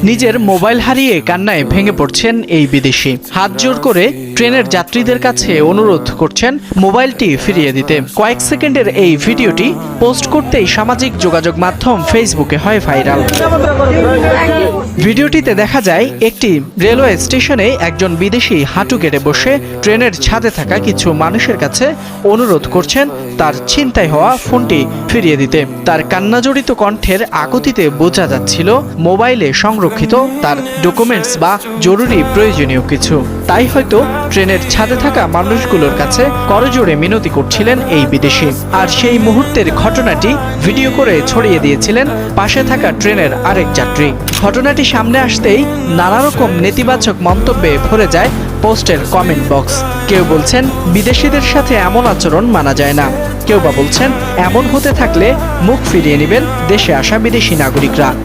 নিজের মোবাইল হারিয়ে কান্নায় ভেঙে পড়ছেন এই বিদেশি। হাত জোর করে ট্রেনের যাত্রীদের কাছে অনুরোধ করছেন মোবাইলটি ফিরিয়ে দিতে। কয়েক সেকেন্ডের এই ভিডিওটি পোস্ট করতেই সামাজিক যোগাযোগ মাধ্যম ফেসবুকে হয় ভাইরাল। ভিডিওটিতে দেখা যায় একটি রেলওয়ে স্টেশনে একজন বিদেশি হাঁটু গেড়ে বসে ট্রেনের ছাদে থাকা কিছু মানুষের কাছে অনুরোধ করছেন তার ছিনতাই হওয়া ফোনটি ফিরিয়ে দিতে। তার কান্নাজড়িত কণ্ঠের আকুতিতে বোঝা যাচ্ছিল মোবাইলে সংরক্ষিত তার ডকুমেন্টস বা জরুরি প্রয়োজনীয় কিছু। তাই হয়তো ট্রেনের ছাদে থাকা মানুষগুলোর কাছে করজোড়ে মিনতি করছিলেন এই বিদেশি। আর সেই মুহূর্তের ঘটনাটি ভিডিও করে ছড়িয়ে দিয়েছিলেন পাশে থাকা ট্রেনের আরেক যাত্রী। ঘটনাটি সামনে আসতেই নানা রকম নেতিবাচক মন্তব্যে ভরে যায় পোস্টের কমেন্ট বক্স। কেউ বলছেন বিদেশিদের সাথে এমন আচরণ মানা যায় না, কেউ বা বলছেন এমন হতে থাকলে মুখ ফিরিয়ে নেবেন দেশে আসা বিদেশি নাগরিকরা।